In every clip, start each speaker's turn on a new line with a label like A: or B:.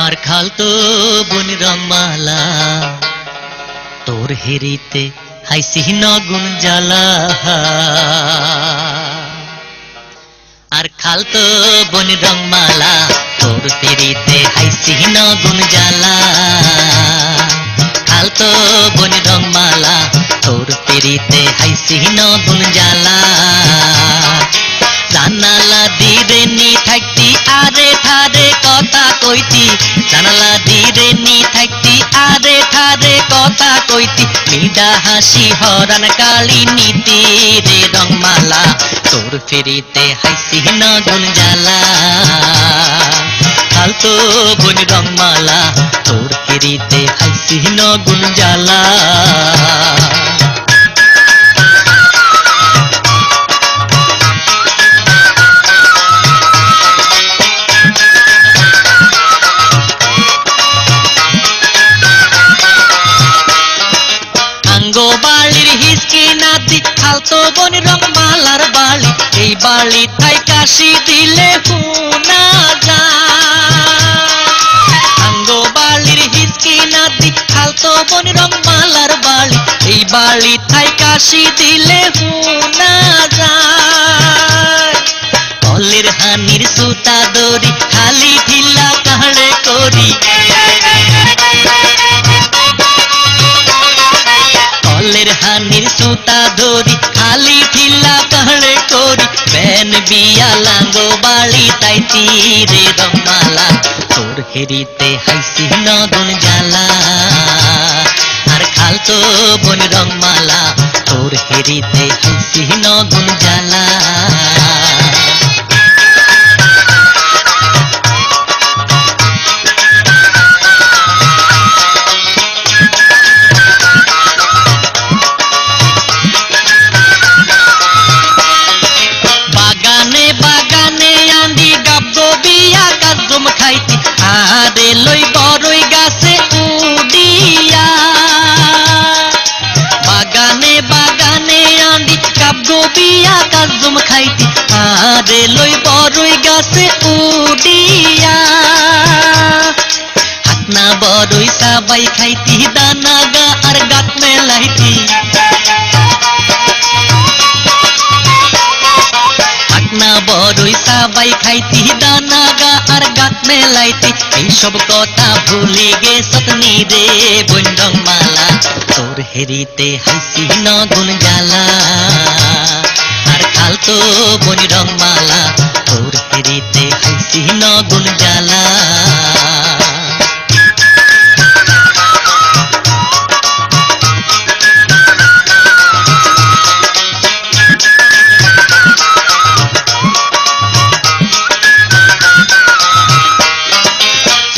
A: আর খালতো বোন রংমালা তোর হেরিতে হাইসি নগুন জ্বালা আর খালতো বোন রংমালা তোর হেরিতে হাইসি নগুন জ্বালা খালতো বোন রংমালা তোর হেরিতে হাইসি নগুন জ্বালা জানালা দিরে নি থাকতি আরে থারে কথা কইতি জানালা দিরে নি থাকতি আরে থারে কথা কইতি মিডা হাসি হরান কালি নীতি রে রংমালা তোর ফেরিতে হাইসি নগুন জ্বালা খালতো বোন রংমালা তোর ফেরিতে হাইসি নগুন জ্বালা বাড়ির হিসকি নাতি খালতো বোন রংমালার বাড়ি এই বাড়ি তাই কাশি দিলে হুনা যায় আঙ্গো বাড়ির হিসকি নাতি খালতো বোন রংমালার বাড়ি এই বাড়ি তাই কাশি দিলে হুনা যায় কলের হানির সুতা দড়ি খালি ঢিলা কাহড়ে করি কলের হানির সুতা ধরি খালি ঢিলা কাহড়ে করি বেন বিয়া লাঙ্গো বাড়ি তাইতি রে রংমালা তোর হেরিতে হাইসি নগুন জ্বালা আর খালতো বোন রংমালা তোর হেরিতে হাইসি নগুন জ্বালা আরে লই বড়ই গাছে উড়িয়া বাগানে বাগানে আন্দি কাবগো বিয়া কাজুম খাইতি আরে লই বড়ই গাছে উড়িয়া হাতনা বড়ই সাবাই খাইতি দানা গা আর গাত মেলাইতি না বড়ই সাবাই খাইতি দানা গা আর গাত মেলাইতি এইসব কথা ভুলে গেছত নি রে বোন রংমালা তোর হেরিতে হাইসি নগুন জ্বালা আর খালতো বোন রংমালা তোর হেরিতে হাইসি নগুন জ্বালা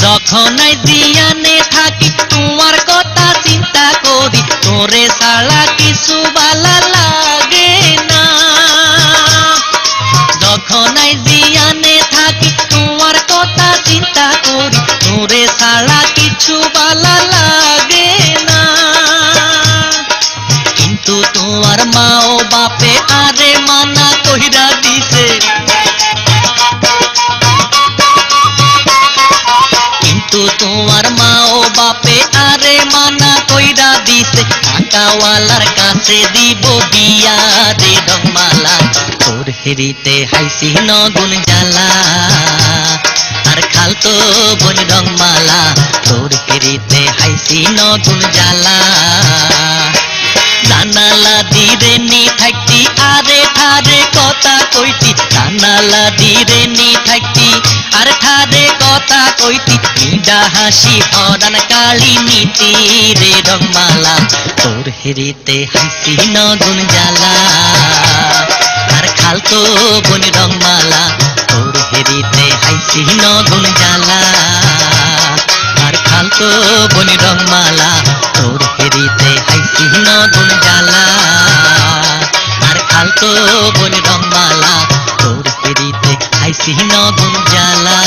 A: যখনই দিয়ানে থাকি তোমার কথা চিন্তা করি তোরে ছাড়া কিছু ভালো লাগে না যখনই দিয়ানে থাকি তোমার কথা চিন্তা করি তোরে ছাড়া কিছু ভালো লাগে না কিন্তু তোমার মা ও বাপে আরে মানা কইরা দিছে তোমার মা ও বাপে আরে মানা কইরা দিছে টাকাওয়ালার কাছে দিব বিয়া রে রংমালা তোর হেরিতে হাইসি নগুন জ্বালা আর খালতো বোন রংমালা তোর হেরিতে হাইসি নগুন জ্বালা জানালা দিরে নি থাকতি আরে ঠারে কথা কইতি জানালা দিরে নি থাকতি আর ঠারে কথা কইতি মিডা হাসি হরান কালি নীতি রে রংমালা তোর হেরিতে হাইসি নগুন জ্বালা আর খালতো বোন রংমালা তোর হেরিতে হাইসি নগুন জ্বালা আর খালতো বোন রংমালা তোর হেরিতে হাইসি নগুন জ্বালা আর খালতো বোন রংমালা তোর হেরিতে হাইসি নগুন জ্বালা